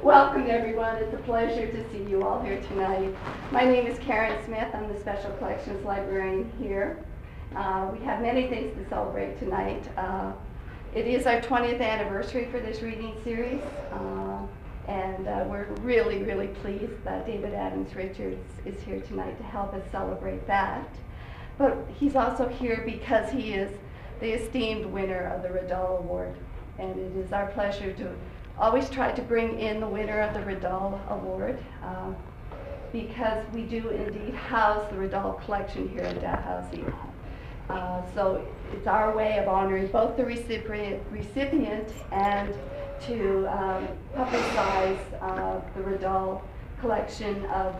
Welcome, everyone. It's a pleasure to see you all here tonight. My name is Karen Smith. I'm the Special Collections Librarian here. We have many things to celebrate tonight. It is our 20th anniversary for this reading series, and we're really, really pleased that David Adams Richards is here tonight to help us celebrate that. But he's also here because he is the esteemed winner of the Riddell Award, and it is our pleasure to always try to bring in the winner of the Riddell Award because we do indeed house the Riddell collection here at Dalhousie. So it's our way of honoring both the recipient and to publicize the Riddell collection of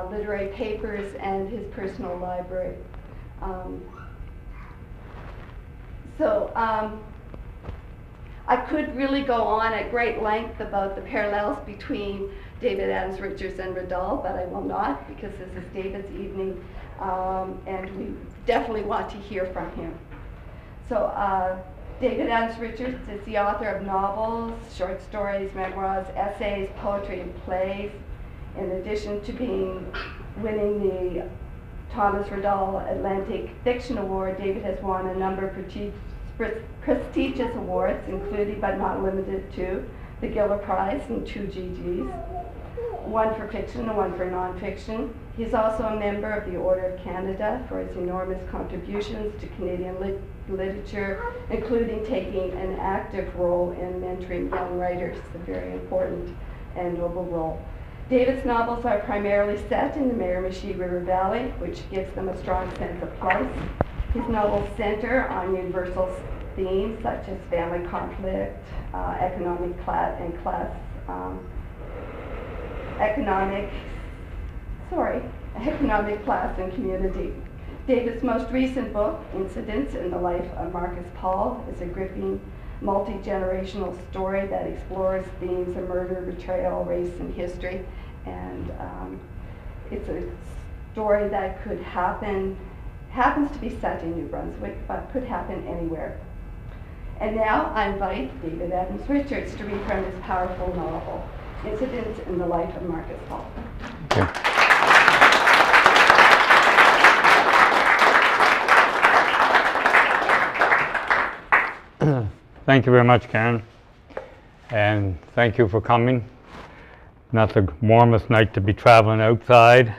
literary papers and his personal library. I could really go on at great length about the parallels between David Adams Richards and Riddell, but I will not because this is David's evening, and we definitely want to hear from him. So David Adams Richards is the author of novels, short stories, memoirs, essays, poetry, and plays. In addition to winning the Thomas Riddell Atlantic Fiction Award, David has won a number of prestigious awards, including but not limited to the Giller Prize and 2 GGs, one for fiction and one for nonfiction. He's also a member of the Order of Canada for his enormous contributions to Canadian literature, including taking an active role in mentoring young writers, a very important and noble role. David's novels are primarily set in the Miramichi River Valley, which gives them a strong sense of place. His novels center on universal themes such as family conflict, economic class, and community. David's most recent book, Incidents in the Life of Marcus Paul, is a gripping, multi-generational story that explores themes of murder, betrayal, race, and history. And it's a story that happens to be set in New Brunswick, but could happen anywhere. And now I invite David Adams Richards to read from his powerful novel, Incidents in the Life of Marcus Paul. Okay. Thank you very much, Karen, and thank you for coming. Not the warmest night to be traveling outside.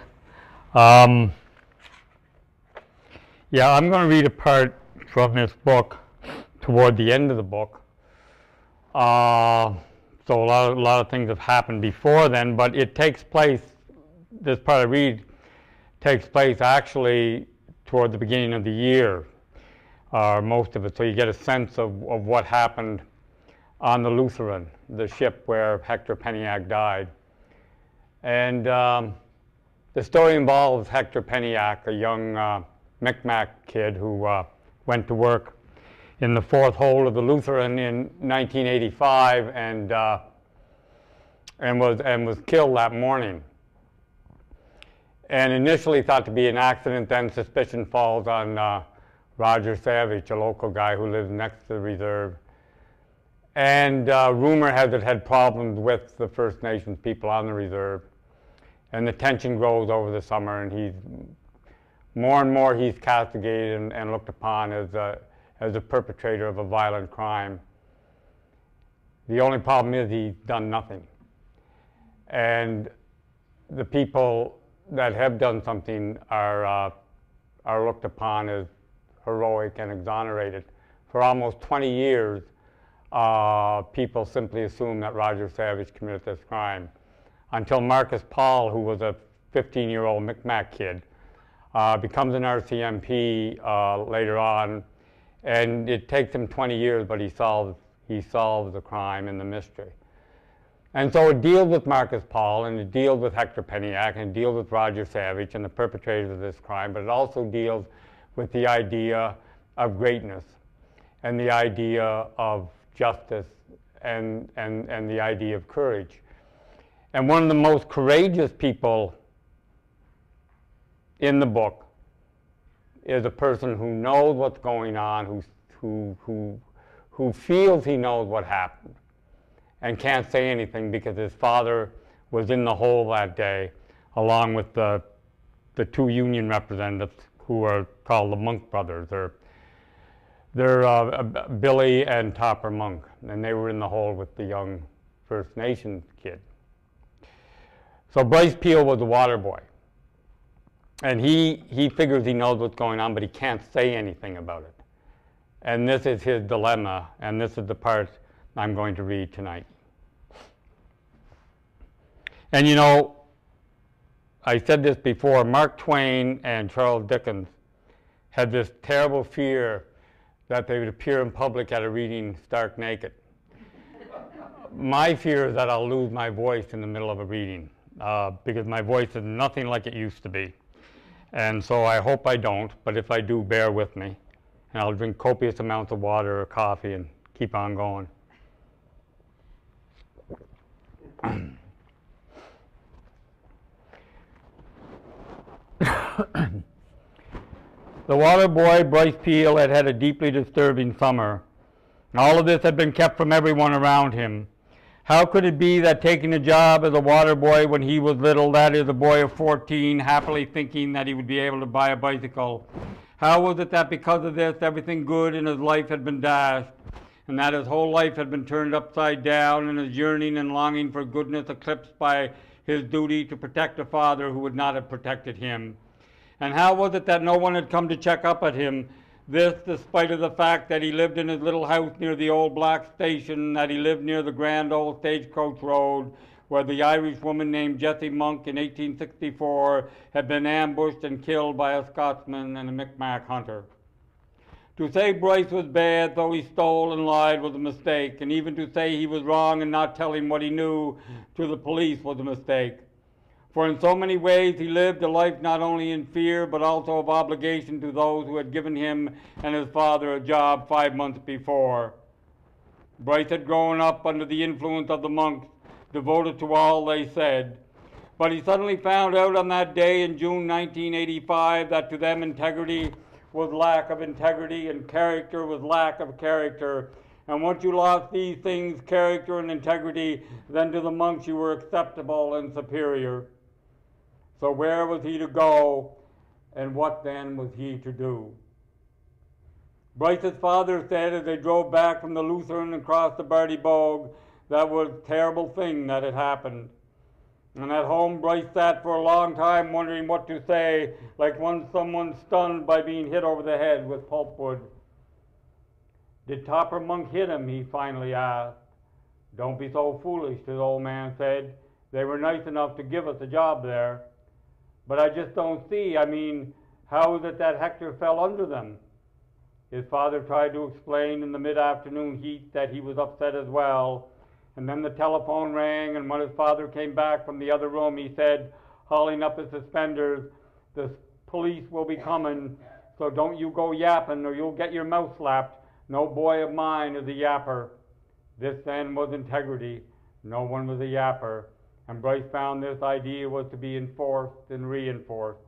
Yeah, I'm going to read a part from this book toward the end of the book. So a lot of things have happened before then, but it takes place, this part I read takes place actually toward the beginning of the year, most of it, so you get a sense of what happened on the Lutheran, the ship where Hector Peniak died. And the story involves Hector Peniak, a young Micmac kid who went to work in the fourth hold of the Lutheran in 1985 and was killed that morning. And initially thought to be an accident, then suspicion falls on Roger Savage, a local guy who lives next to the reserve. And rumor has it had problems with the First Nations people on the reserve. And the tension grows over the summer, and he's more and more he's castigated and looked upon as a perpetrator of a violent crime. The only problem is he's done nothing. And the people that have done something are looked upon as heroic and exonerated. For almost 20 years, people simply assume that Roger Savage committed this crime, until Marcus Paul, who was a 15-year-old Micmac kid, becomes an RCMP later on, and it takes him 20 years, but he solves the crime and the mystery. And so it deals with Marcus Paul, and it deals with Hector Peniak, and it deals with Roger Savage and the perpetrators of this crime, but it also deals with the idea of greatness and the idea of justice and the idea of courage. And one of the most courageous people in the book is a person who knows what's going on, who feels he knows what happened, and can't say anything because his father was in the hole that day, along with the two union representatives who are called the Monk brothers. They're Billy and Topper Monk, and they were in the hole with the young First Nations kid. So Bryce Peel was a water boy, and he figures he knows what's going on, but he can't say anything about it. And this is his dilemma, and this is the part I'm going to read tonight. And you know, I said this before, Mark Twain and Charles Dickens had this terrible fear that they would appear in public at a reading stark naked. My fear is that I'll lose my voice in the middle of a reading because my voice is nothing like it used to be. And so I hope I don't, but if I do, bear with me. And I'll drink copious amounts of water or coffee and keep on going. The water boy, Bryce Peel, had had a deeply disturbing summer. All of this had been kept from everyone around him. How could it be that taking a job as a water boy when he was little, that is, a boy of 14, happily thinking that he would be able to buy a bicycle, how was it that because of this, everything good in his life had been dashed, and that his whole life had been turned upside down, and his yearning and longing for goodness eclipsed by his duty to protect a father who would not have protected him? And how was it that no one had come to check up at him, this despite of the fact that he lived in his little house near the old black station, that he lived near the grand old stagecoach road, where the Irish woman named Jessie Monk in 1864 had been ambushed and killed by a Scotsman and a Micmac hunter. To say Bryce was bad, though he stole and lied, was a mistake, and even to say he was wrong in not telling what he knew to the police was a mistake. For in so many ways he lived a life not only in fear, but also of obligation to those who had given him and his father a job 5 months before. Bryce had grown up under the influence of the monks, devoted to all they said. But he suddenly found out on that day in June 1985 that to them integrity was lack of integrity and character was lack of character. And once you lost these things, character and integrity, then to the monks you were acceptable and superior. So where was he to go, and what then was he to do? Bryce's father said as they drove back from the Lutheran and crossed the Barty Bogue, that was a terrible thing that had happened. And at home, Bryce sat for a long time wondering what to say, like someone stunned by being hit over the head with pulpwood. Did Topper Monk hit him? He finally asked. Don't be so foolish, his old man said. They were nice enough to give us a job there. But I just don't see, how is it that Hector fell under them? His father tried to explain in the mid-afternoon heat that he was upset as well. And then the telephone rang, and when his father came back from the other room, he said, hauling up his suspenders, the police will be coming, so don't you go yapping or you'll get your mouth slapped. No boy of mine is a yapper. This then was integrity. No one was a yapper. And Bryce found this idea was to be enforced and reinforced.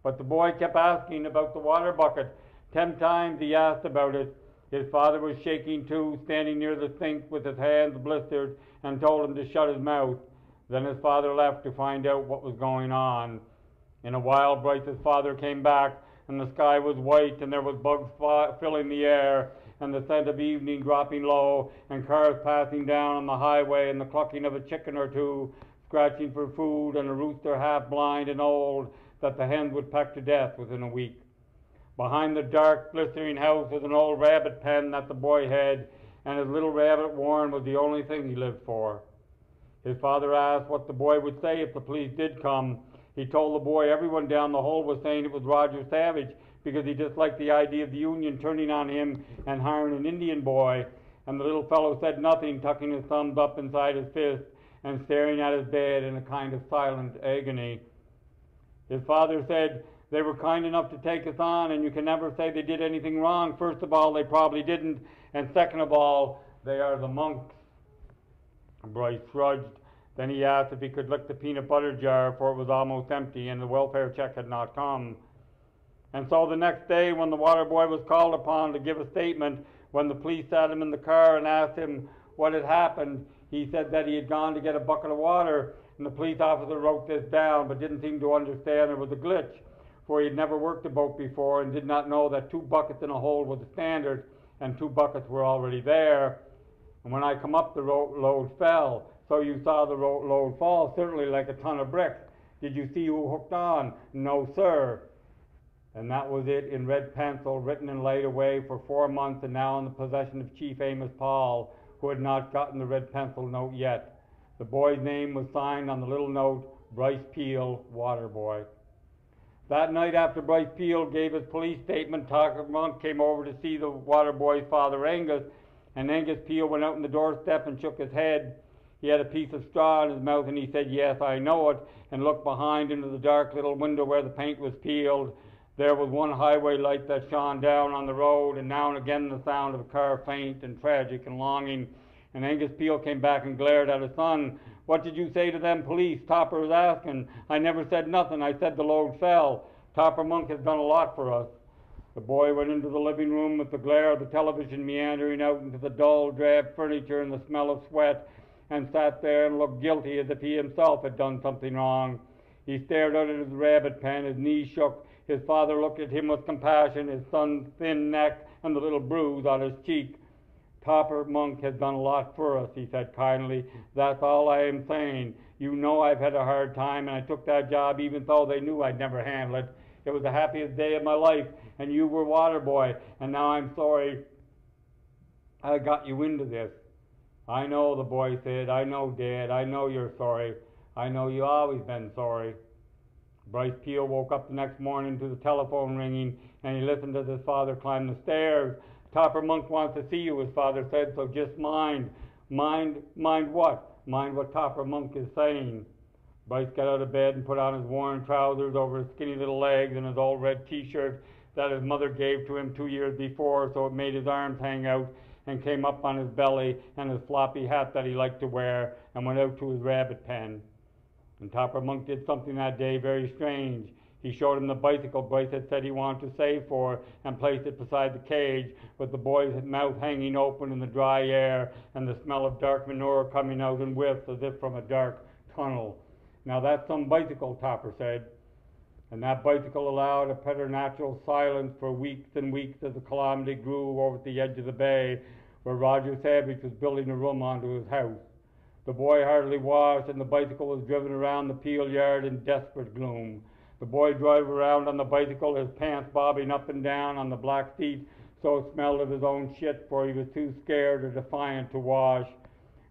But the boy kept asking about the water bucket. 10 times he asked about it. His father was shaking too, standing near the sink with his hands blistered, and told him to shut his mouth. Then his father left to find out what was going on. In a while, Bryce's father came back, and the sky was white, and there was bugs filling the air, and the scent of evening dropping low, and cars passing down on the highway, and the clucking of a chicken or two, scratching for food, and a rooster half blind and old that the hens would peck to death within a week. Behind the dark, blistering house was an old rabbit pen that the boy had, and his little rabbit Warren was the only thing he lived for. His father asked what the boy would say if the police did come. He told the boy everyone down the hole was saying it was Roger Savage, because he disliked the idea of the Union turning on him and hiring an Indian boy. And the little fellow said nothing, tucking his thumbs up inside his fist and staring at his bed in a kind of silent agony. His father said, they were kind enough to take us on, and you can never say they did anything wrong. First of all, they probably didn't, and second of all, they are the monks. Bryce shrugged. Then he asked if he could lick the peanut butter jar, for it was almost empty, and the welfare check had not come. And so the next day, when the water boy was called upon to give a statement, when the police sat him in the car and asked him what had happened, He said that he had gone to get a bucket of water, and the police officer wrote this down, but didn't seem to understand it was a glitch, for he had never worked a boat before and did not know that 2 buckets in a hole was the standard, and 2 buckets were already there. And when I come up, the load fell. So you saw the load fall, certainly like a ton of bricks. Did you see who hooked on? No, sir. And that was it in red pencil, written and laid away for 4 months, and now in the possession of Chief Amos Paul, who had not gotten the red pencil note yet. The boy's name was signed on the little note, Bryce Peel, Water Boy. That night after Bryce Peel gave his police statement, Tucker Monk came over to see the water boy's father, Angus, and Angus Peel went out on the doorstep and shook his head. He had a piece of straw in his mouth, and he said, "Yes, I know it," and looked behind into the dark little window where the paint was peeled. There was one highway light that shone down on the road, and now and again the sound of a car, faint and tragic and longing. And Angus Peel came back and glared at his son. "What did you say to them police?" Topper was asking. "I never said nothing. I said the load fell. Topper Monk has done a lot for us." The boy went into the living room with the glare of the television meandering out into the dull, drab furniture and the smell of sweat, and sat there and looked guilty as if he himself had done something wrong. He stared out at his rabbit pen, his knees shook. His father looked at him with compassion, his son's thin neck and the little bruise on his cheek. "Topper Monk has done a lot for us," he said kindly. "That's all I am saying. You know I've had a hard time, and I took that job even though they knew I'd never handle it. It was the happiest day of my life, and you were water boy, and now I'm sorry I got you into this." "I know," the boy said. "I know, Dad. I know you're sorry. I know you always been sorry." Bryce Peel woke up the next morning to the telephone ringing, and he listened as his father climbed the stairs. "Topper Monk wants to see you," his father said, "so just mind. Mind what? Mind what Topper Monk is saying." Bryce got out of bed and put on his worn trousers over his skinny little legs and his old red t-shirt that his mother gave to him 2 years before, so it made his arms hang out and came up on his belly, and his floppy hat that he liked to wear, and went out to his rabbit pen. And Topper Monk did something that day very strange. He showed him the bicycle Bryce had said he wanted to save for, and placed it beside the cage, with the boy's mouth hanging open in the dry air, and the smell of dark manure coming out in whiffs as if from a dark tunnel. "Now that's some bicycle," Topper said. And that bicycle allowed a preternatural silence for weeks and weeks as the calamity grew over at the edge of the bay, where Roger Savage was building a room onto his house. The boy hardly washed, and the bicycle was driven around the Peel yard in desperate gloom. The boy drove around on the bicycle, his pants bobbing up and down on the black seat, so smelled of his own shit, for he was too scared or defiant to wash.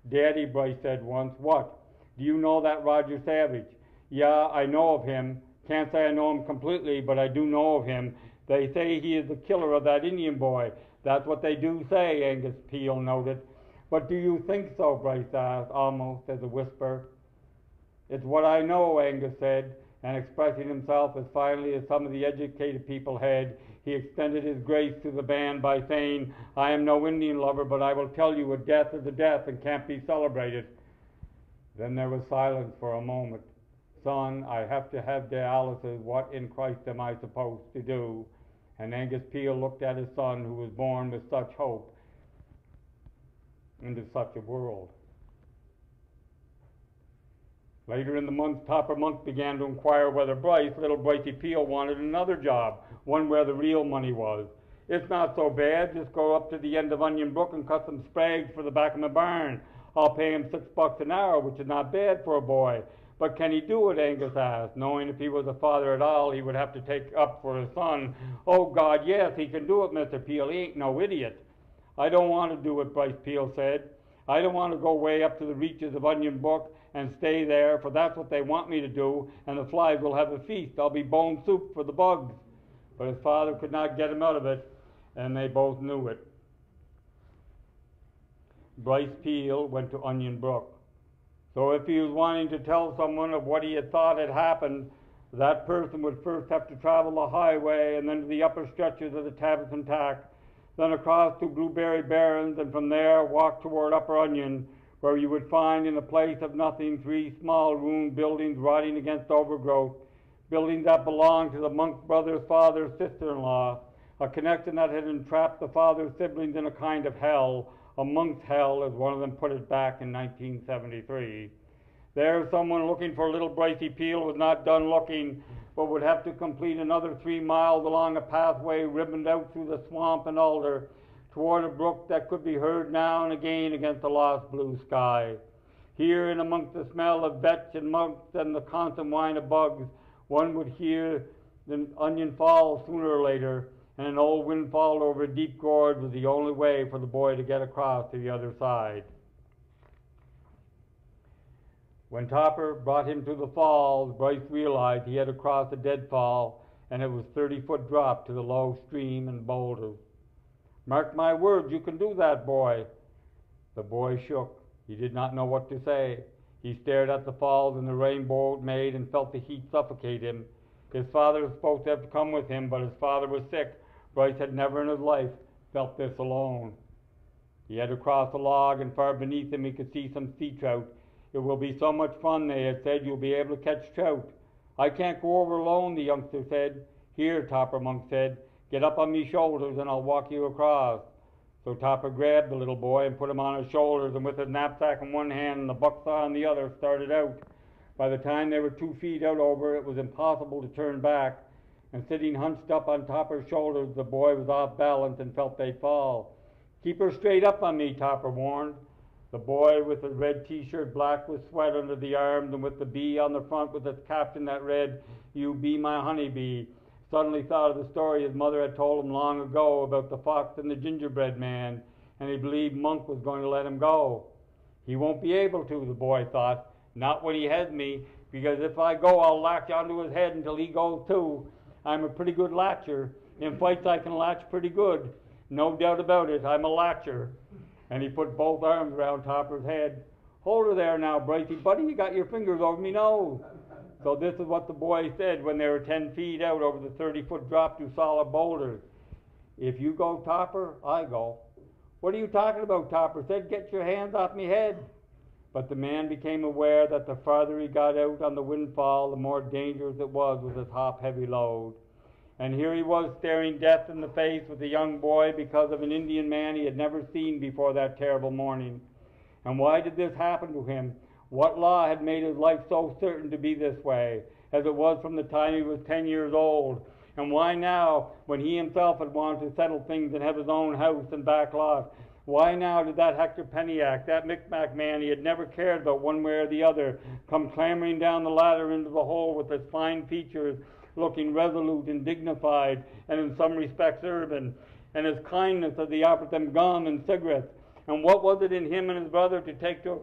"Daddy," Bryce said once. "What?" "Do you know that Roger Savage?" "Yeah, I know of him. Can't say I know him completely, but I do know of him. They say he is the killer of that Indian boy." "That's what they do say," Angus Peel noted. "But do you think so?" Bryce asked, almost as a whisper. "It's what I know," Angus said, and expressing himself as finely as some of the educated people had, he extended his grace to the band by saying, "I am no Indian lover, but I will tell you a death is a death and can't be celebrated." Then there was silence for a moment. "Son, I have to have dialysis. What in Christ am I supposed to do?" And Angus Peel looked at his son, who was born with such hope into such a world. Later in the month, Topper Monk began to inquire whether Bryce, little Brycey Peel, wanted another job, one where the real money was. "It's not so bad. Just go up to the end of Onion Brook and cut some sprags for the back of my barn. I'll pay him $6 an hour, which is not bad for a boy." "But can he do it?" Angus asked, knowing if he was a father at all, he would have to take up for his son. "Oh, God, yes, he can do it, Mr. Peel. He ain't no idiot." "I don't want to do it," Bryce Peel said. "I don't want to go way up to the reaches of Onion Brook and stay there, for that's what they want me to do, and the flies will have a feast. I'll be bone soup for the bugs." But his father could not get him out of it, and they both knew it. Bryce Peel went to Onion Brook. So if he was wanting to tell someone of what he had thought had happened, that person would first have to travel the highway, and then to the upper stretches of the Tavis and Tack, then across to Blueberry Barrens, and from there walk toward Upper Onion, where you would find in a place of nothing 3 small ruined buildings rotting against overgrowth, buildings that belonged to the Monk brothers' father's sister-in-law, a connection that had entrapped the father's siblings in a kind of hell, a monk's hell, as one of them put it back in 1973. There, someone looking for little Brycey Peel was not done looking, but would have to complete another 3 miles along a pathway ribboned out through the swamp and alder toward a brook that could be heard now and again against the lost blue sky. Here, in amongst the smell of vetch and monks and the constant whine of bugs, one would hear the onion fall sooner or later, and an old windfall over a deep gorge was the only way for the boy to get across to the other side. When Topper brought him to the falls, Bryce realized he had to cross a deadfall, and it was 30-foot drop to the low stream and boulders. "Mark my words, you can do that, boy." The boy shook. He did not know what to say. He stared at the falls and the rainbow it made and felt the heat suffocate him. His father was supposed to have come with him, but his father was sick. Bryce had never in his life felt this alone. He had to cross a log, and far beneath him he could see some sea trout. "It will be so much fun," they had said. "You'll be able to catch trout." "I can't go over alone," the youngster said. "Here," Topper Monk said, "get up on me shoulders and I'll walk you across." So Topper grabbed the little boy and put him on his shoulders, and with his knapsack in one hand and the bucksaw in the other, started out. By the time they were 2 feet out over, it was impossible to turn back, and sitting hunched up on Topper's shoulders, the boy was off balance and felt they'd fall. "Keep her straight up on me," Topper warned. The boy, with his red t-shirt black with sweat under the arms and with the bee on the front with its caption that read, "You be my honeybee," suddenly thought of the story his mother had told him long ago about the fox and the gingerbread man, and he believed Monk was going to let him go. He won't be able to, the boy thought, not when he has me, because if I go I'll latch onto his head until he goes too. I'm a pretty good latcher. In fights I can latch pretty good. No doubt about it, I'm a latcher. And he put both arms around Topper's head. "Hold her there now, Brycey, buddy, you got your fingers over me nose." So this is what the boy said when they were 10 feet out over the 30-foot drop to solid boulders. "If you go, Topper, I go." "What are you talking about?" Topper said. "Get your hands off me head." But the man became aware that the farther he got out on the windfall, the more dangerous it was with his top-heavy load. And here he was staring death in the face with a young boy because of an Indian man he had never seen before that terrible morning. And why did this happen to him? What law had made his life so certain to be this way, as it was from the time he was 10 years old? And why now, when he himself had wanted to settle things and have his own house and back lot, why now did that Hector Peniac, that Micmac man he had never cared about one way or the other, come clambering down the ladder into the hole with his fine features, looking resolute and dignified, and in some respects urban, and his kindness as he offered them gum and cigarettes? And what was it in him and his brother to take to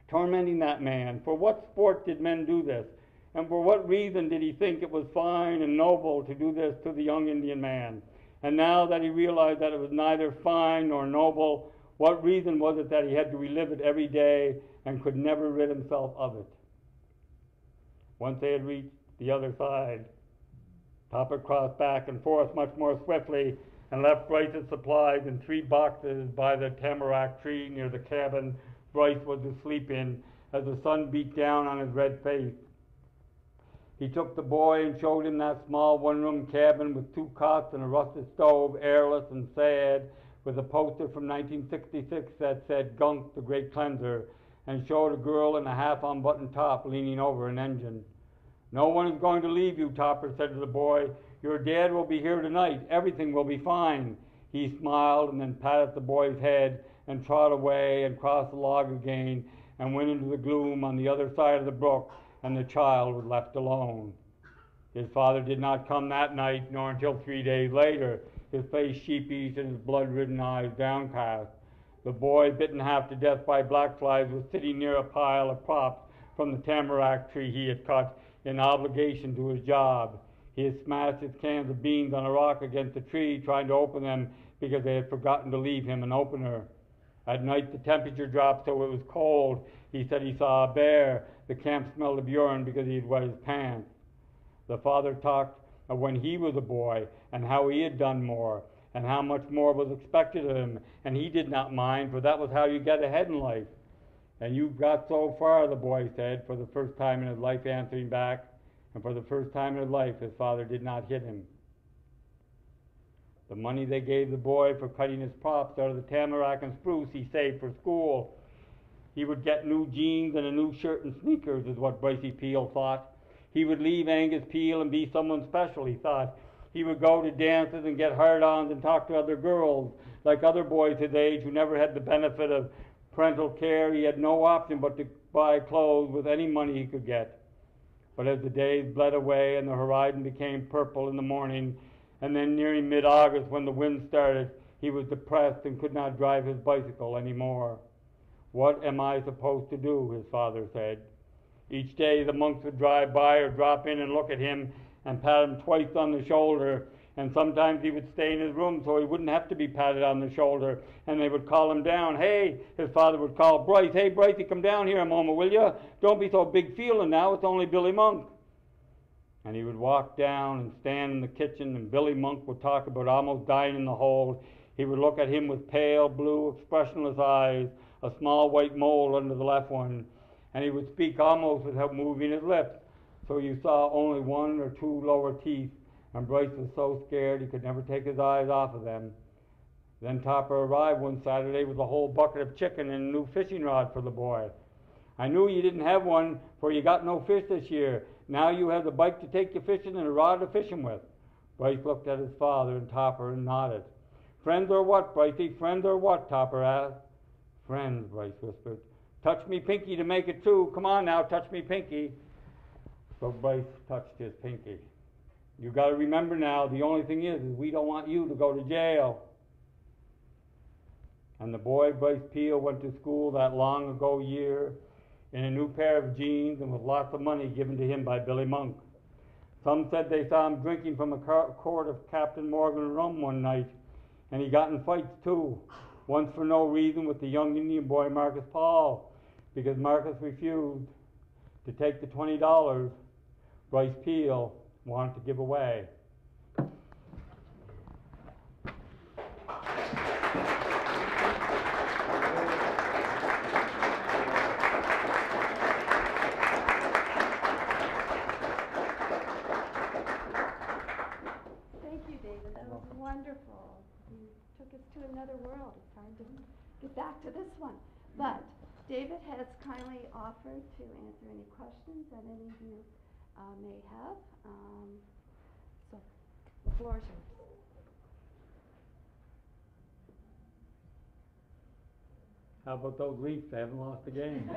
tormenting that man? For what sport did men do this? And for what reason did he think it was fine and noble to do this to the young Indian man? And now that he realized that it was neither fine nor noble, what reason was it that he had to relive it every day and could never rid himself of it? Once they had reached the other side, Topper crossed back and forth much more swiftly and left Bryce's supplies in 3 boxes by the tamarack tree near the cabin Bryce was to sleep in as the sun beat down on his red face. He took the boy and showed him that small one-room cabin with 2 cots and a rusted stove, airless and sad, with a poster from 1966 that said "Gunk, the Great Cleanser," and showed a girl in a half-unbuttoned top leaning over an engine. "No one is going to leave you," Topper said to the boy. "Your dad will be here tonight. Everything will be fine." He smiled and then patted the boy's head and trod away and crossed the log again and went into the gloom on the other side of the brook, and the child was left alone. His father did not come that night, nor until 3 days later, his face sheepish and his blood-ridden eyes downcast. The boy, bitten half to death by black flies, was sitting near a pile of props from the tamarack tree he had cut in obligation to his job. He had smashed his cans of beans on a rock against the tree, trying to open them because they had forgotten to leave him an opener. At night the temperature dropped so it was cold. He said he saw a bear. The camp smelled of urine because he had wet his pants. The father talked of when he was a boy and how he had done more and how much more was expected of him, and he did not mind, for that was how you get ahead in life. "And you've got so far," the boy said, for the first time in his life answering back, and for the first time in his life his father did not hit him. The money they gave the boy for cutting his props out of the tamarack and spruce he saved for school. He would get new jeans and a new shirt and sneakers, is what Brycey Peel thought. He would leave Angus Peel and be someone special, he thought. He would go to dances and get hard-ons and talk to other girls, like other boys his age who never had the benefit of parental care. He had no option but to buy clothes with any money he could get. But as the days bled away and the horizon became purple in the morning, and then nearing mid-August when the wind started, he was depressed and could not drive his bicycle anymore. What am I supposed to do? His father said. Each day the monks would drive by or drop in and look at him and pat him twice on the shoulder, and sometimes he would stay in his room so he wouldn't have to be patted on the shoulder, and they would call him down. Hey, his father would call Bryce, hey Brycey, come down here a moment, will you? Don't be so big feeling now, it's only Billy Monk. And he would walk down and stand in the kitchen, and Billy Monk would talk about almost dying in the hold. He would look at him with pale, blue, expressionless eyes, a small white mole under the left one, and he would speak almost without moving his lips, so you saw only one or two lower teeth, and Bryce was so scared he could never take his eyes off of them. Then Topper arrived one Saturday with a whole bucket of chicken and a new fishing rod for the boy. I knew you didn't have one, for you got no fish this year. Now you have the bike to take you fishing and a rod to fish 'em with. Bryce looked at his father and Topper and nodded. Friends or what, Brycey? Friends or what? Topper asked. Friends, Bryce whispered. Touch me pinky to make it true. Come on now, touch me pinky. So Bryce touched his pinky. You got to remember now, the only thing is we don't want you to go to jail. And the boy, Bryce Peel, went to school that long ago year in a new pair of jeans and with lots of money given to him by Billy Monk. Some said they saw him drinking from a quart of Captain Morgan rum one night, and he got in fights too, once for no reason with the young Indian boy Marcus Paul, because Marcus refused to take the $20 Bryce Peel wanted to give away. Wonderful. You took us to another world. It's hard to get back to this one. But David has kindly offered to answer any questions that any of you may have. So the floor is yours. How about those Leafs? They haven't lost a game.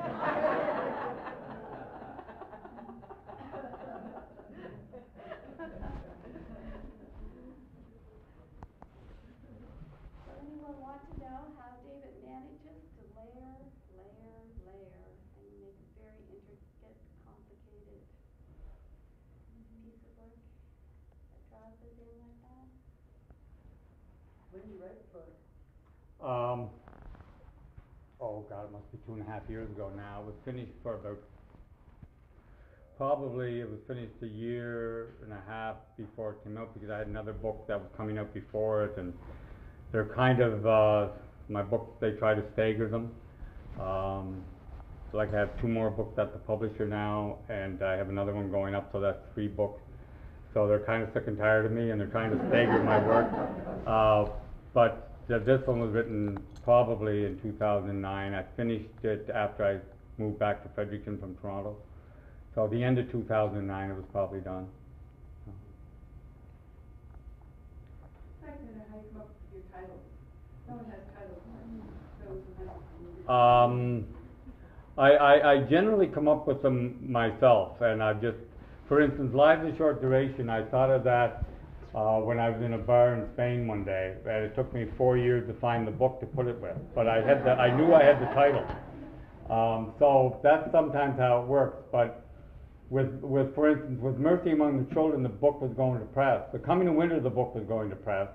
Want to know how David manages to layer, and make a very intricate, complicated piece of work that draws us in like that? When did you write the book? Oh God, it must be 2.5 years ago now. It was finished for about, probably it was finished 1.5 years before it came out, because I had another book that was coming out before it, and they're kind of, my books, they try to stagger them. So like I have 2 more books at the publisher now, and I have another one going up, so that's 3 books. So they're kind of sick and tired of me, and they're trying to stagger my work. But this one was written probably in 2009. I finished it after I moved back to Fredericton from Toronto. So the end of 2009 it was probably done. I generally come up with them myself, and I've just, for instance, Lives of Short Duration, I thought of that when I was in a bar in Spain one day, and it took me 4 years to find the book to put it with, but I knew I had the title. So that's sometimes how it works, but with for instance, with Mercy Among the Children, the book was going to press. The Coming of Winter, the book was going to press,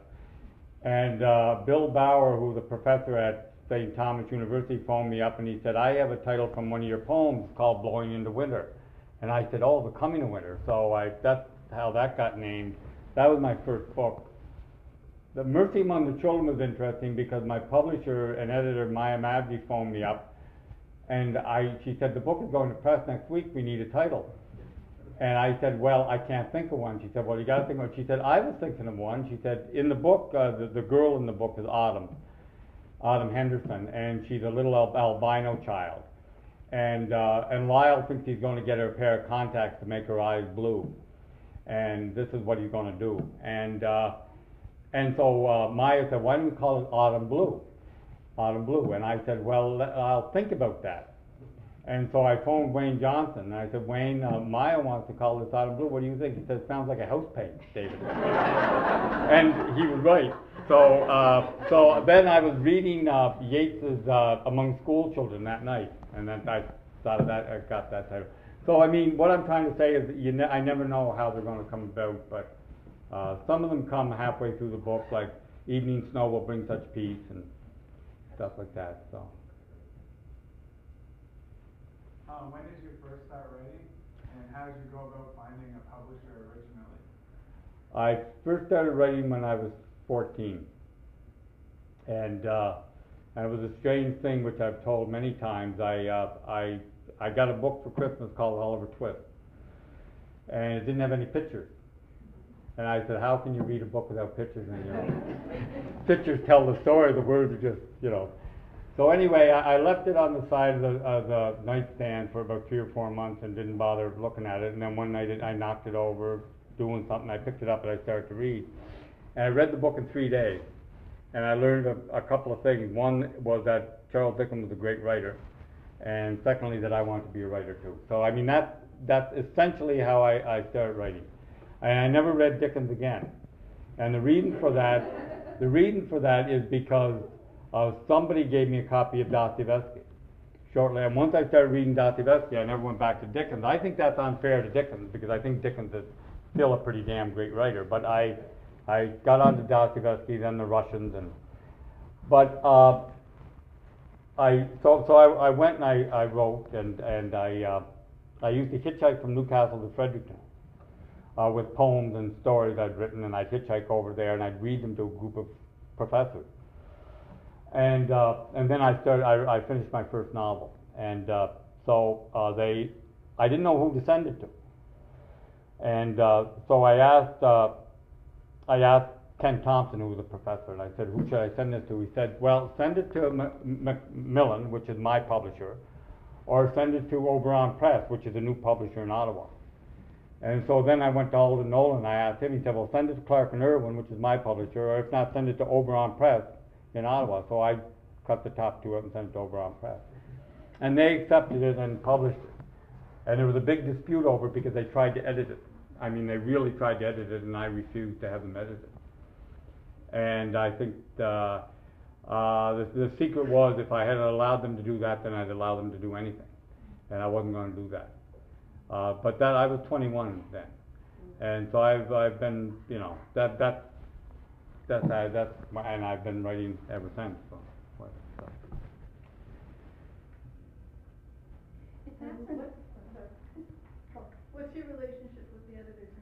and Bill Bauer, who's a professor at St. Thomas University, phoned me up and he said, I have a title from one of your poems called Blowing into Winter. And I said, oh, The Coming of Winter. So that's how that got named. That was my first book. The Mercy Among the Children was interesting because my publisher and editor, Maya Mabdi, phoned me up, and she said, the book is going to press next week, we need a title. And I said, well, I can't think of one. She said, well, you got to think of one. She said, I was thinking of one. She said, in the book, the girl in the book is Autumn Henderson, and she's a little albino child. And Lyle thinks he's going to get her a pair of contacts to make her eyes blue. And this is what he's going to do. And so Maya said, why don't we call it Autumn Blue? Autumn Blue. And I said, well, I'll think about that. And so I phoned Wayne Johnson, and I said, Wayne, Maya wants to call this Autumn Blue. What do you think? He said, it sounds like a house paint, David. And he was right. So then I was reading Yeats's Among School Children that night, and then I thought of that, I got that title. So I mean, what I'm trying to say is that I never know how they're going to come about, but some of them come halfway through the book, like Evening Snow Will Bring Such Peace and stuff like that. So. When did you first start writing, and how did you go about finding a publisher originally? I first started writing when I was 14, and it was a strange thing which I've told many times. I got a book for Christmas called Oliver Twist, and it didn't have any pictures. And I said, how can you read a book without pictures? And pictures tell the story. The words are just, So anyway, I left it on the side of the nightstand for about 3 or 4 months and didn't bother looking at it. And then one night I knocked it over, doing something. I picked it up and I started to read. And I read the book in 3 days. And I learned a couple of things. One was that Charles Dickens was a great writer. And secondly, that I wanted to be a writer too. So I mean, that's essentially how I started writing. And I never read Dickens again. And the reason for that is because somebody gave me a copy of Dostoevsky shortly, and once I started reading Dostoevsky, I never went back to Dickens. I think that's unfair to Dickens, because I think Dickens is still a pretty damn great writer, but I got onto Dostoevsky, then the Russians, so I went and I wrote, and I used to hitchhike from Newcastle to Fredericton with poems and stories I'd written, and I'd hitchhike over there and I'd read them to a group of professors. And then I finished my first novel, and I didn't know who to send it to, and so I asked Ken Thompson, who was a professor, and I said, who should I send this to? He said, well, send it to Macmillan, which is my publisher, or send it to Oberon Press, which is a new publisher in Ottawa. And so then I went to Alden Nolan, and I asked him. He said, well, send it to Clark and Irwin, which is my publisher, or if not, send it to Oberon Press in Ottawa. So I cut the top two up and sent it to Oberon Press. And they accepted it and published it. And there was a big dispute over it because they tried to edit it. I mean, they really tried to edit it, and I refused to have them edit it. And I think the secret was, if I had allowed them to do that, then I'd allow them to do anything. And I wasn't going to do that. But I was 21 then. And so I've been, and I've been writing ever since. So. What's your relationship with the editors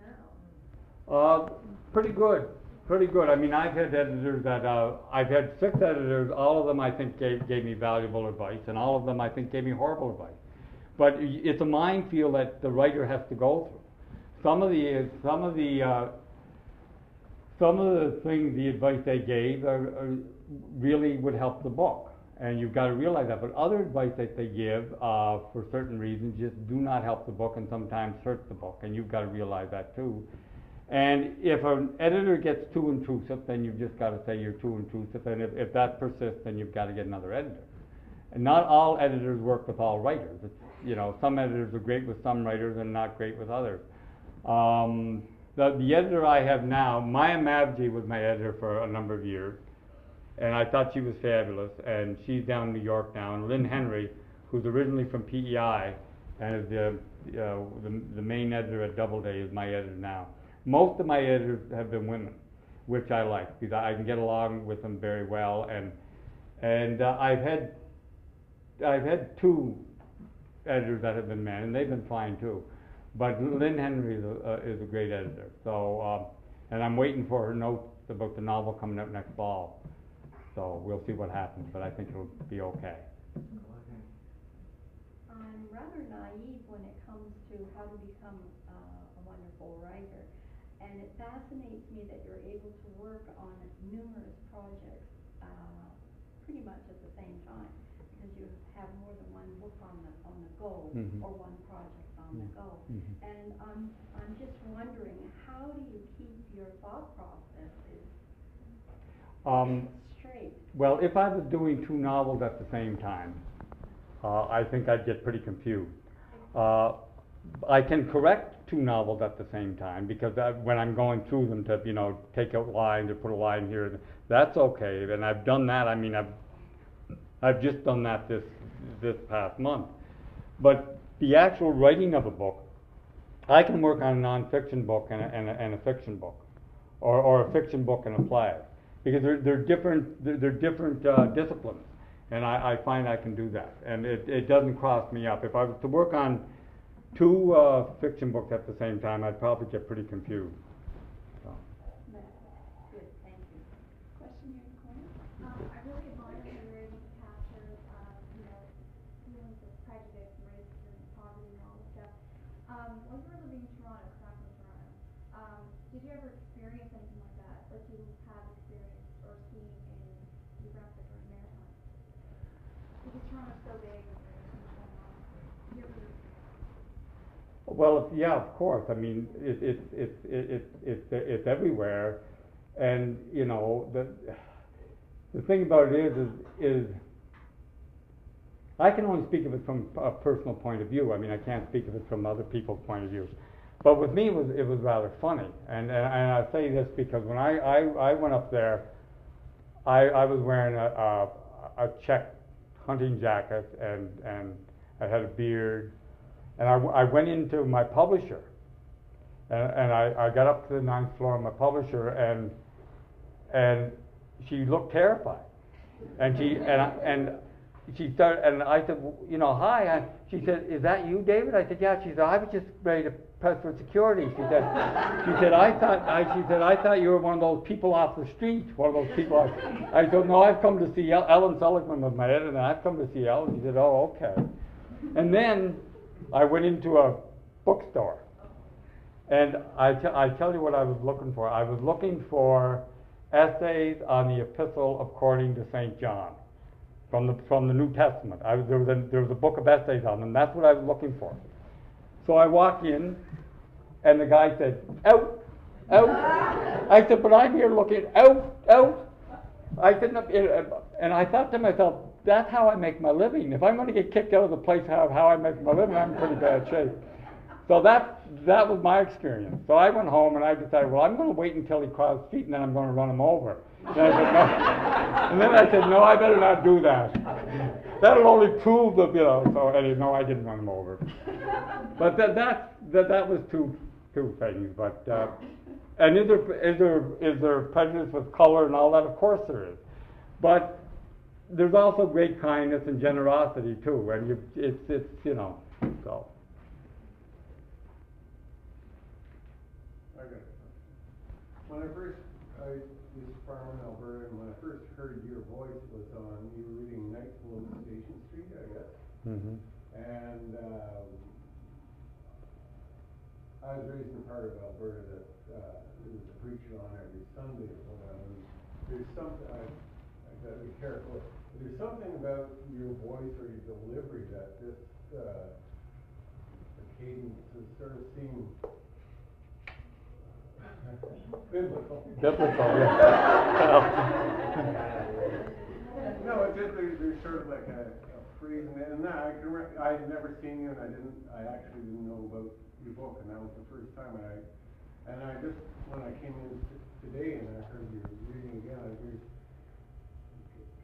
now? Pretty good. Pretty good. I mean, I've had editors that, I've had 6 editors. All of them I think gave me valuable advice, and all of them I think gave me horrible advice. But it's a minefield that the writer has to go through. Some of the things, the advice they gave really would help the book, and you've got to realize that. But other advice that they give, for certain reasons, just do not help the book and sometimes hurt the book, and you've got to realize that too. And if an editor gets too intrusive, then you've just got to say you're too intrusive, and if that persists, then you've got to get another editor. And not all editors work with all writers. It's, some editors are great with some writers and not great with others. The editor I have now, Maya Mavji was my editor for a number of years, and I thought she was fabulous, and she's down in New York now. And Lynn Henry, who's originally from PEI and is the main editor at Doubleday, is my editor now. Most of my editors have been women, which I like, because I can get along with them very well, and I've had 2 editors that have been men, and they've been fine too. But Lynn Henry is a great editor. So, and I'm waiting for her notes about the novel coming up next fall. So we'll see what happens, but I think it'll be okay. I'm rather naive when it comes to how to become a wonderful writer. And it fascinates me that you're able to work on numerous projects pretty much at the same time, because you have more than one book on the go, or one project on the go. And I'm just wondering, how do you keep your thought processes straight? Well, if I was doing 2 novels at the same time, I think I'd get pretty confused. I can correct 2 novels at the same time, because when I'm going through them to, take out lines or put a line here, that's okay. And I've done that. I mean, I've just done that this past month. But the actual writing of a book, I can work on a non-fiction book and a fiction book, or a fiction book and a play, because they're different disciplines, and I find I can do that, and it doesn't cross me up. If I was to work on 2 fiction books at the same time, I'd probably get pretty confused. So. Good, thank you. Question here in the corner? I really admire how you're able to capture, feelings of prejudice and racism and poverty and all this stuff. When you were living in Toronto, back in Toronto, did you ever experience anything like that, like you have experienced or seen in New Brunswick or in Maritime? Because Toronto's so big and there's so much going on. Do you ever experience? Well, yeah, of course. I mean, it's everywhere, and the thing about it is I can only speak of it from a personal point of view. I mean, I can't speak of it from other people's point of view. But with me, it was rather funny, and I say this because when I went up there, I was wearing a check hunting jacket, and I had a beard. And I went into my publisher, and I got up to the 9th floor of my publisher, and she looked terrified, and she started, and I said, hi. She said, "Is that you, David?" I said, "Yeah." She said, "I was just ready to press for security." She said, "I thought you were one of those people off the street, one of those people." I said, "No, I've come to see Ellen Seligman was my editor, and I've come to see Ellen." She said, "Oh, okay." And then I went into a bookstore, and I tell you what I was looking for. I was looking for essays on the Epistle according to St. John, from the New Testament. There was a book of essays on them. That's what I was looking for. So I walked in, and the guy said, "Out, out." I said, "But I'm here looking, out, out." I said, and I thought to myself, that's how I make my living. If I'm going to get kicked out of the place how I make my living, I'm in pretty bad shape. So that was my experience. So I went home and I decided, well, I'm going to wait until he crosses his feet and then I'm going to run him over. And I said, no. And then I said, no, I better not do that. That'll only prove that, So anyway, no, I didn't run him over. But that was two things. But and is there prejudice with color and all that? Of course there is. But there's also great kindness and generosity too, and so. Okay. When I was farm in Alberta, and when I first heard your voice was on, you were reading Night Below Station Street, I guess. Mm-hmm. And I was raised in a part of Alberta that there was a preacher on every Sunday or whatever. And there's something, I got to be careful. There's something about your voice or your delivery that this the cadence sort of seemed biblical. Biblical, yeah. No, it's just there's sort of like a phrase, and I had never seen you, and I actually didn't know about your book, and that was the first time. And I just when I came in today and I heard you reading again,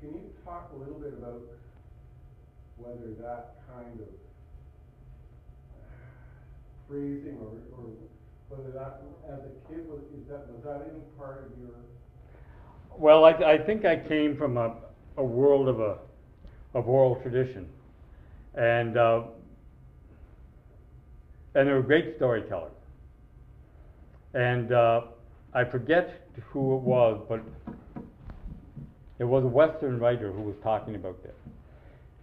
can you talk a little bit about whether that kind of phrasing or whether that, as a kid, was that any part of your? Well, I think I came from a world of oral tradition, and they were great storytellers. And I forget who it was, but it was a Western writer who was talking about this.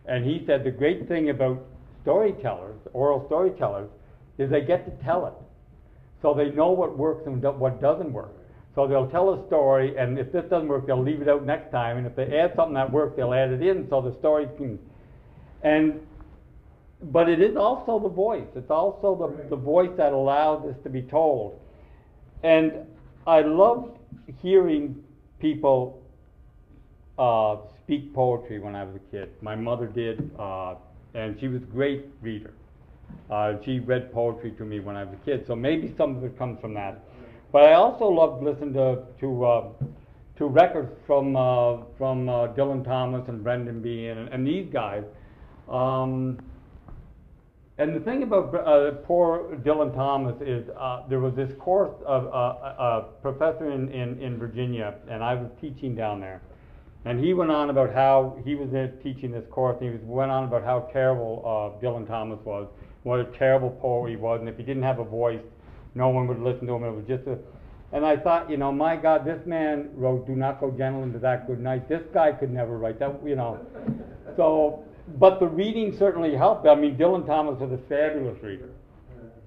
And he said the great thing about storytellers, oral storytellers, is they get to tell it. So they know what works and what doesn't work. So they'll tell a story, and if this doesn't work, they'll leave it out next time, and if they add something that works, they'll add it in so the story can, but it is also the voice. It's also the voice that allows this to be told. And I love hearing people speak poetry when I was a kid. My mother did, and she was a great reader. She read poetry to me when I was a kid, so maybe some of it comes from that. But I also loved listening to records from Dylan Thomas and Brendan Behan and these guys. And the thing about poor Dylan Thomas is there was this course of a professor in Virginia, and I was teaching down there. And he went on about how he was teaching this course, and he went on about how terrible Dylan Thomas was, what a terrible poet he was, and if he didn't have a voice, no one would listen to him. It was just and I thought, you know, my God, this man wrote "Do not go gentle into that good night." This guy could never write that, you know. So, but the reading certainly helped. I mean, Dylan Thomas was a fabulous reader,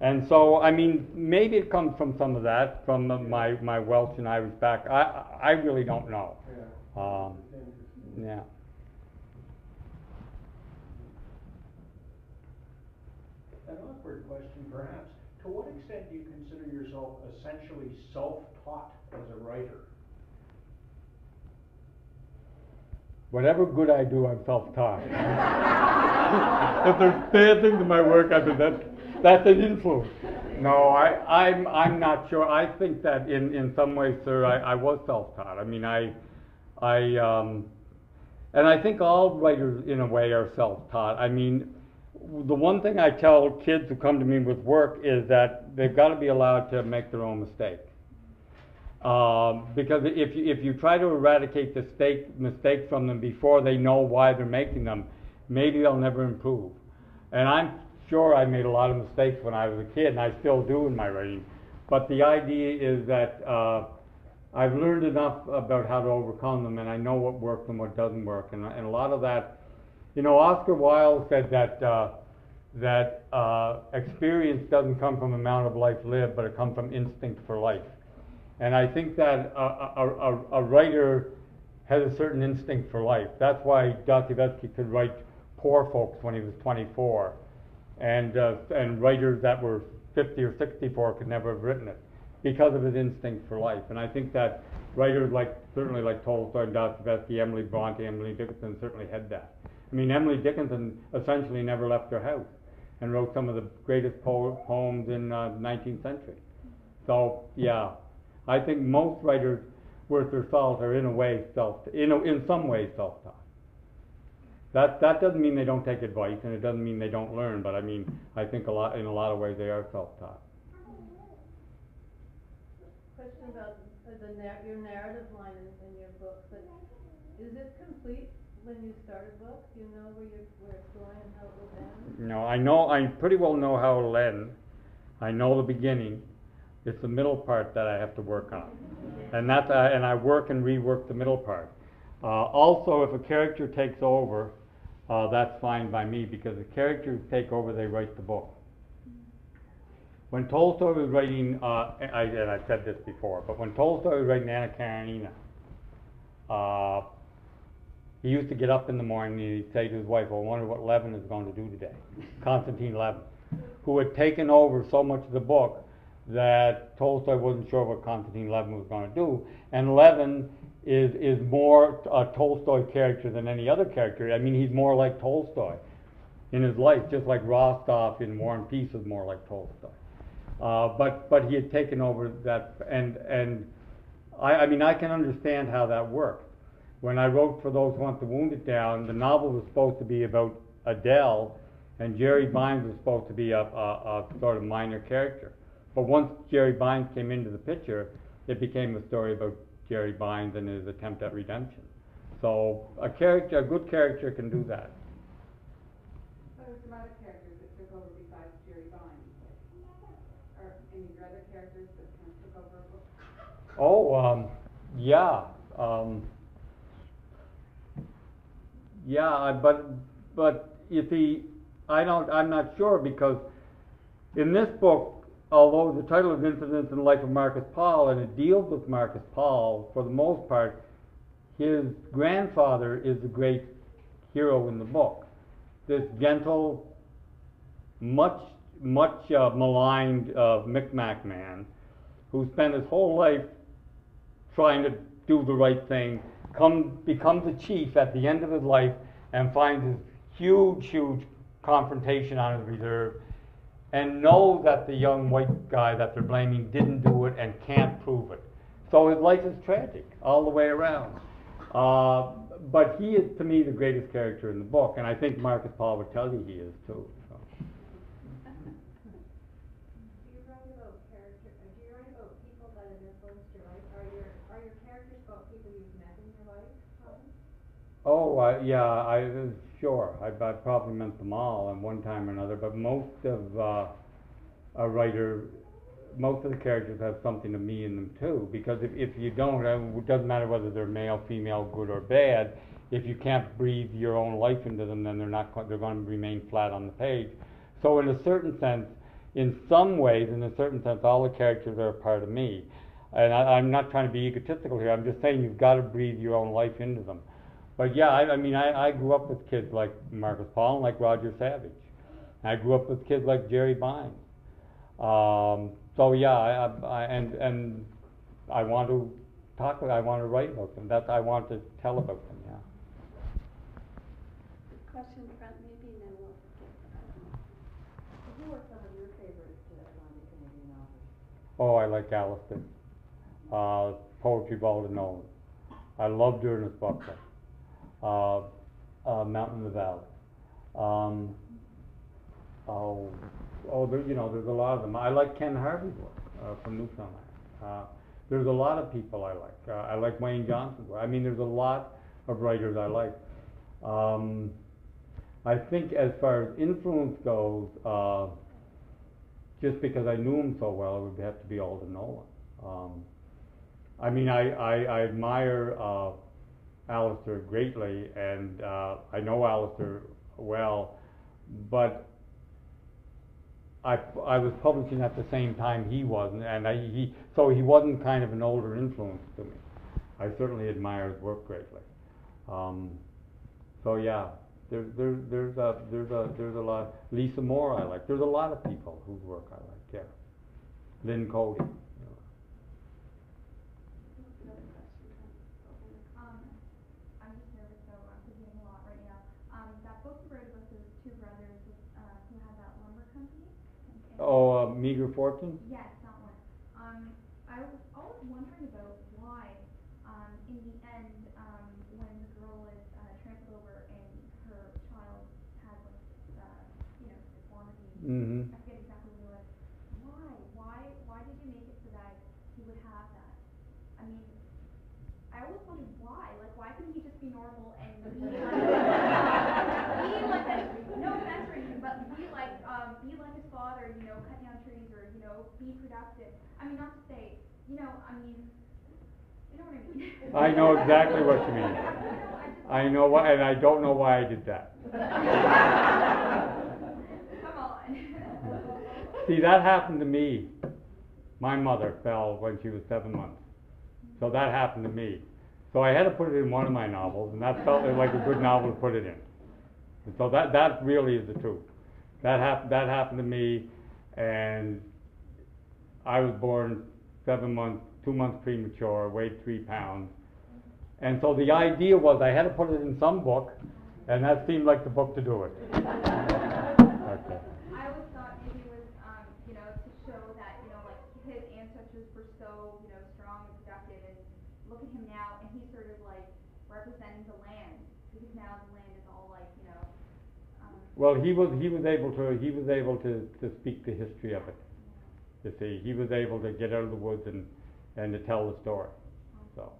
and so I mean, maybe it comes from some of that, from my Welsh and Irish back. I really don't know. Yeah. An awkward question, perhaps. To what extent do you consider yourself essentially self-taught as a writer? Whatever good I do, I'm self-taught. If there's bad things in my work, I mean, that's an influence. No, I'm not sure. I think that in some ways, sir, I was self-taught. I mean, and I think all writers, in a way, are self-taught. I mean, the one thing I tell kids who come to me with work is that they've got to be allowed to make their own mistakes. Because if you try to eradicate the mistakes from them before they know why they're making them, maybe they'll never improve. And I'm sure I made a lot of mistakes when I was a kid, and I still do in my writing. But the idea is that I've learned enough about how to overcome them, and I know what works and what doesn't work. And a lot of that, you know, Oscar Wilde said that experience doesn't come from amount of life lived, but it comes from instinct for life. And I think that a writer has a certain instinct for life. That's why Dostoevsky could write Poor Folks when he was 24, and writers that were 50 or 64 could never have written it, because of his instinct for life. And I think that writers certainly like Tolstoy and Dostoevsky, Emily Bronte, Emily Dickinson certainly had that. I mean, Emily Dickinson essentially never left her house and wrote some of the greatest poems in the 19th century. So, yeah, I think most writers worth their salt are in a way in some ways self-taught. That doesn't mean they don't take advice, and it doesn't mean they don't learn, but I mean, I think in a lot of ways they are self-taught. Question about your narrative line in your book, but is it complete when you start a book? Do you know where it's going and how it will end? No, I pretty well know how it'll end. I know the beginning. It's the middle part that I have to work on, and I work and rework the middle part. Also, if a character takes over, that's fine by me, because the characters take over, they write the book. When Tolstoy was writing, and I've said this before, but when Tolstoy was writing Anna Karenina, he used to get up in the morning and he'd say to his wife, "I wonder what Levin is going to do today." Konstantin Levin, who had taken over so much of the book that Tolstoy wasn't sure what Konstantin Levin was going to do. And Levin is more a Tolstoy character than any other character. I mean, he's more like Tolstoy in his life, just like Rostov in War and Peace was more like Tolstoy. But he had taken over that, and I mean, I can understand how that worked. When I wrote For Those Who Want to Wound It Down, the novel was supposed to be about Adele, and Jerry Bynes was supposed to be a sort of minor character. But once Jerry Bynes came into the picture, it became a story about Jerry Bynes and his attempt at redemption. So a good character can do that. What are some other characters that took over besides Jerry Bynes? Or any of your other characters that kind of took over a book? Oh, yeah. Yeah, but you see, I'm not sure, because in this book, although the title is Incidents in the Life of Marcus Paul, and it deals with Marcus Paul, for the most part, his grandfather is the great hero in the book. This gentle, much maligned Micmac man who spent his whole life trying to do the right thing, becomes a chief at the end of his life and finds this huge confrontation on his reserve, and knows that the young white guy that they're blaming didn't do it and can't prove it. So his life is tragic all the way around. But he is, to me, the greatest character in the book, and I think Marcus Paul would tell you he is too. So. Do you write about people that have influenced your life? Are your characters about people you've met in your life, probably? Oh, yeah, sure. I probably meant them all at one time or another, but most of the characters have something of me in them too, because if you don't, it doesn't matter whether they're male, female, good or bad, if you can't breathe your own life into them, then they're going to remain flat on the page. So in a certain sense, all the characters are a part of me. And I'm not trying to be egotistical here, I'm just saying you've got to breathe your own life into them. But yeah, I grew up with kids like Marcus Paul and like Roger Savage. I grew up with kids like Jerry Bynes. So yeah, I want to write about them. I want to tell about them. Yeah. Question front, maybe, and then we'll get. Who are some of your favorite Atlantic Canadian authors? Oh, I like Alistair. Poetry of Alden Nolan. I love Ernest Buckley. Mountain in the Valley. There's a lot of them. I like Ken Harvey's work from Newfoundland. There's a lot of people I like. I like Wayne Johnson's work. There's a lot of writers I like. I think as far as influence goes, just because I knew him so well, it would have to be Alden Nolan. I admire Alistair greatly, and I know Alistair well, but I was publishing at the same time he was, and so he wasn't kind of an older influence to me. I certainly admire his work greatly. So yeah, there's a lot. Lisa Moore I like. There's a lot of people whose work I like. Yeah, Lynn Cody. I'm just nervous, so I'm forgetting a lot right now. That book you wrote about those two brothers who had that lumber company. Oh, Meager Fortune? Yes, that one. I was always wondering about why, in the end, when the girl is trampled over and her child has deformity. Mm-hmm. I forget exactly what it was. Why did you make it so that he would have that? I always wondered why. Like, why couldn't he just be normal and be no offense or anything, but be like his father, cut down trees or, be productive. Not to say, you know what I mean. I know exactly what you mean. I know why, and I don't know why I did that. Come on. See, that happened to me. My mother fell when she was 7 months. So that happened to me. So I had to put it in one of my novels, and that felt like a good novel to put it in. And so that really is the truth. That happened to me, and I was born 7 months, 2 months premature, weighed 3 pounds. And so the idea was I had to put it in some book, and that seemed like the book to do it. Okay. I always thought maybe it was, to show that, his ancestors were so, strong and productive, and look at him now, and he's sort of representing the land, because now the land is all Well, he was able to speak the history of it. You see, he was able to get out of the woods and to tell the story. So.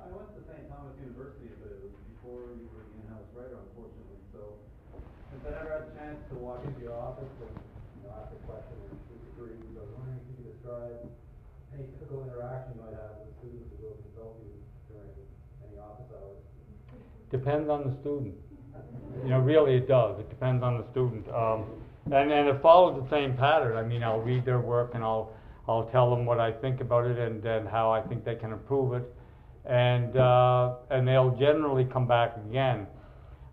I went to St. Thomas University, but it was before you were the in-house writer, unfortunately. So, since I never had the chance to walk into your office and ask a question or speak to you, I was wondering if you could describe any typical interaction you might have with students who will consult you during any office hours. Depends on the student. You know, really it does. It depends on the student. And it follows the same pattern. I mean, I'll read their work and I'll tell them what I think about it and how I think they can improve it. And they'll generally come back again.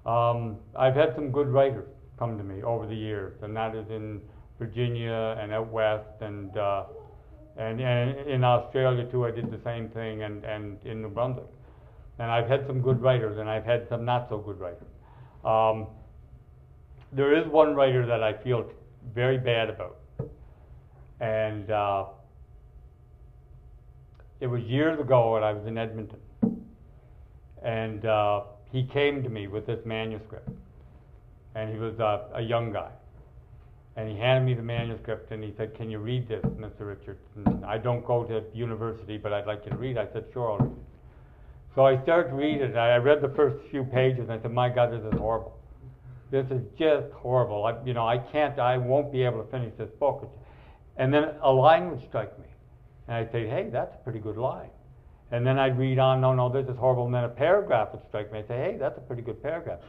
I've had some good writers come to me over the years, and that is in Virginia and out west and in Australia too. I did the same thing, and in New Brunswick. And I've had some good writers, and I've had some not so good writers. There is one writer that I feel very bad about, and it was years ago, and I was in Edmonton, and he came to me with this manuscript, and he was a young guy, and he handed me the manuscript, and he said, "Can you read this, Mr. Richards? And I don't go to university, but I'd like you to read it." I said, "Sure, I'll read it." So I started to read it, and I read the first few pages, and I said, "My God, this is horrible. This is just horrible. I won't be able to finish this book." And then a line would strike me, and I'd say, "Hey, that's a pretty good line." And then I'd read on, no, this is horrible. And then a paragraph would strike me. I'd say, "Hey, that's a pretty good paragraph."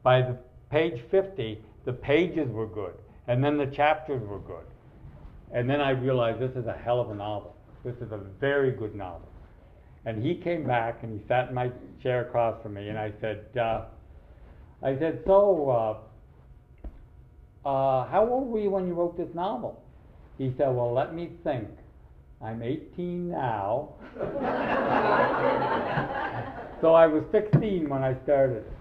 By the page 50, the pages were good, and then the chapters were good. And then I realized this is a hell of a novel. This is a very good novel. And he came back, and he sat in my chair across from me, and I said, "So, how old were you when you wrote this novel?" He said, "Well, let me think. I'm 18 now." So I was 16 when I started it.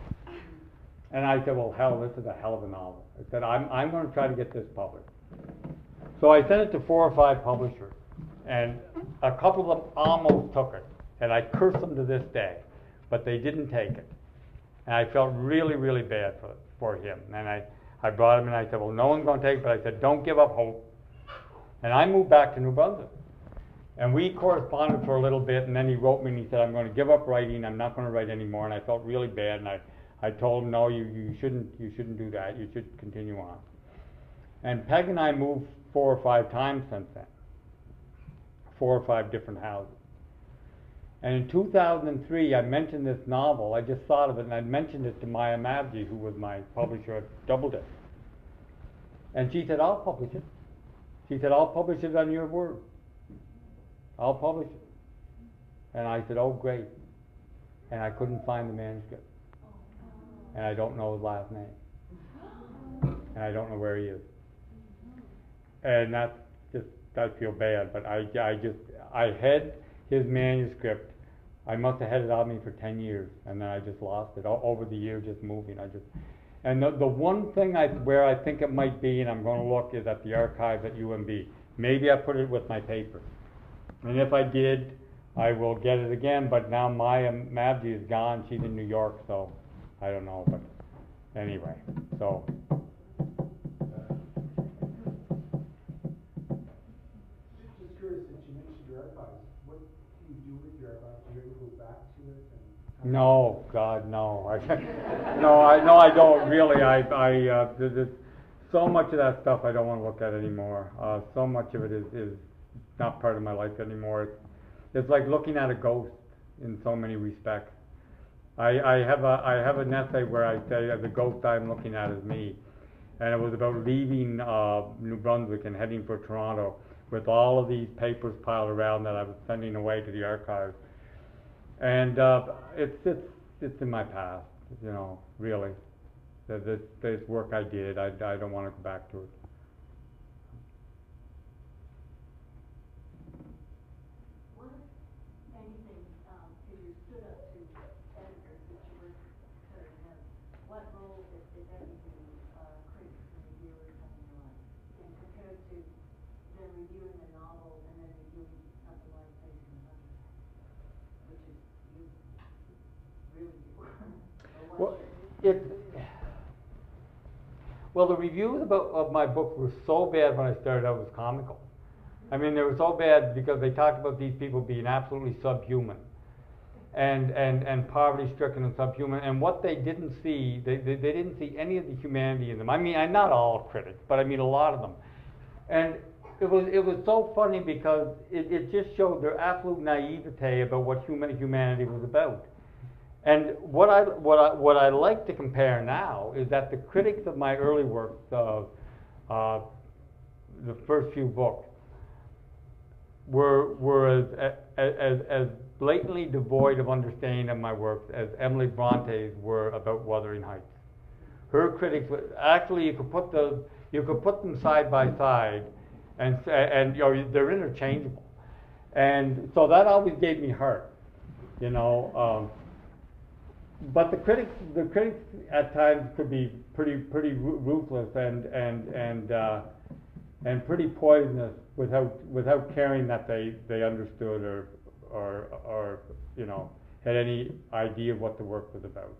And I said, "Well, hell, this is a hell of a novel." I said, I'm going to try to get this published." So I sent it to 4 or 5 publishers, and a couple of them almost took it. And I curse them to this day, but they didn't take it. And I felt really, really bad for him. And I brought him and I said, "Well, no one's going to take it," but I said, "Don't give up hope." And I moved back to New Brunswick. And we corresponded for a little bit, and then he wrote me and he said, "I'm going to give up writing. I'm not going to write anymore." And I felt really bad, and I told him, "No, you shouldn't do that. You should continue on." And Peg and I moved 4 or 5 times since then. 4 or 5 different houses. And in 2003, I mentioned this novel. I just thought of it, and I mentioned it to Maya Mavji, who was my publisher at Doubleday. And she said, "I'll publish it." She said, "I'll publish it on your word. I'll publish it." And I said, "Oh, great." And I couldn't find the manuscript. And I don't know his last name. And I don't know where he is. And that's just, I feel bad, but I had his manuscript. I must have had it on me for 10 years, and then I just lost it over the years, just moving. And the one thing where I think it might be, and I'm going to look, is at the archive at UMB. Maybe I put it with my paper. And if I did, I will get it again, but now Maya Mavji is gone. She's in New York, so I don't know, but anyway, so. Just curious, since you mentioned your archives, what do you do with your archives? Do you ever go back to it? No, God, no. No, I don't really. There's so much of that stuff I don't want to look at anymore. So much of it is not part of my life anymore. It's like looking at a ghost in so many respects. I have an essay where I say the ghost I'm looking at is me, and it was about leaving New Brunswick and heading for Toronto with all of these papers piled around that I was sending away to the archives. And it's in my past, really. This work I did, I don't want to go back to it. What, if anything, if you stood up to editors that you were considering them, what role, if anything, critics and reviewers have in your life? And compared to them reviewing a novel and then reviewing something like Face in the Hundred, which is you really do. Well, the reviews of my book were so bad when I started out, it was comical. I mean, they were so bad because they talked about these people being absolutely subhuman and poverty-stricken and subhuman. And what they didn't see, they didn't see any of the humanity in them. I mean, not all critics, but I mean a lot of them. And it was so funny because it just showed their absolute naivete about what humanity was about. And what I like to compare now is that the critics of my early work, the first few books, were as blatantly devoid of understanding of my works as Emily Bronte's were about Wuthering Heights. Her critics actually you could put them side by side, and you know, they're interchangeable, and so that always gave me heart, you know. But the critics at times could be pretty ruthless and pretty poisonous without caring that they understood or you know, had any idea of what the work was about.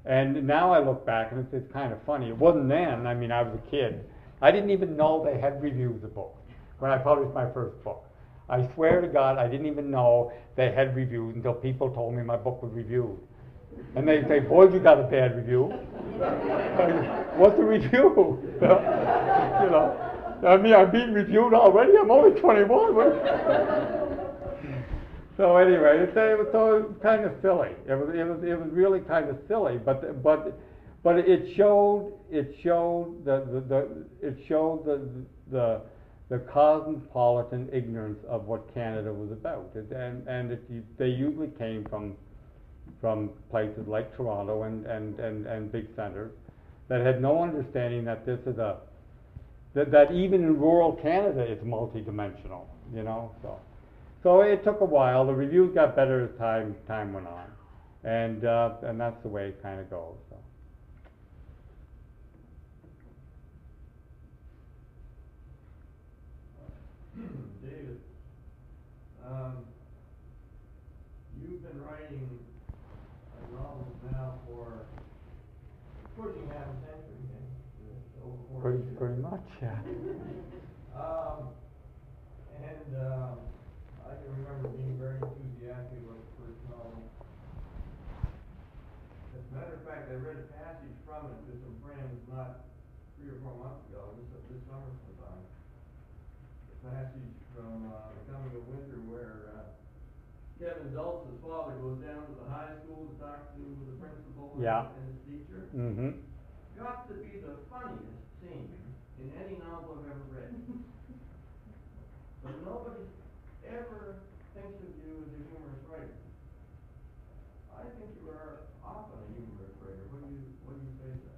And now I look back and it's kind of funny. It wasn't then. I mean, I was a kid. I didn't even know they had reviews of books when I published my first book. I swear to God, I didn't even know they had reviews until people told me my book was reviewed. And they say, "Boy, you got a bad review." What's a review? You know, I mean, I'm being reviewed already. I'm only 21. So anyway, it was so kind of silly. It was really kind of silly, but it showed the cosmopolitan ignorance of what Canada was about, and they usually came from places like Toronto and big centers that had no understanding that this is that even in rural Canada it's multidimensional, you know. So it took a while. The reviews got better as time went on, and that's the way it kind of goes. So. David, you've been writing novels now for pushing half a century, over 40 years. Pretty much, yeah. I can remember being very enthusiastic about the first novel. As a matter of fact, I read a passage from it to some friends not 3 or 4 months ago, this summer sometime. A passage from The Coming of Winter where Kevin Dulce's father goes down to the high school to talk to the principal and his teacher. Mm-hmm. Got to be the funniest scene in any novel I've ever read. But nobody ever thinks of you as a humorous writer. I think you are often a humorous writer. What do you say to that?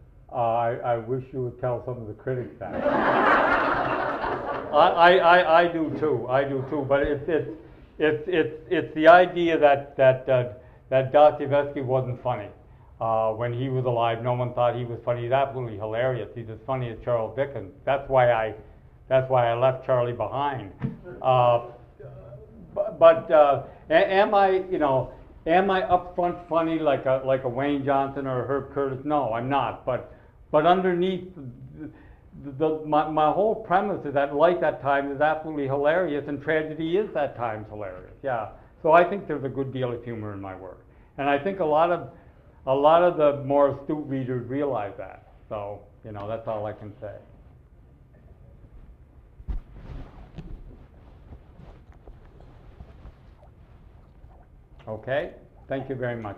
I wish you would tell some of the critics that. I do too. But it's the idea that Dostoevsky wasn't funny. When he was alive, no one thought he was funny. He's absolutely hilarious. He's as funny as Charles Dickens. That's why I left Charlie behind. Am I upfront funny like a Wayne Johnson or a Herb Curtis? No, I'm not. But underneath, my whole premise is that life at times is absolutely hilarious, and tragedy is at times hilarious. Yeah. So I think there's a good deal of humor in my work, and I think a lot of the more astute readers realize that. So that's all I can say. Okay. Thank you very much.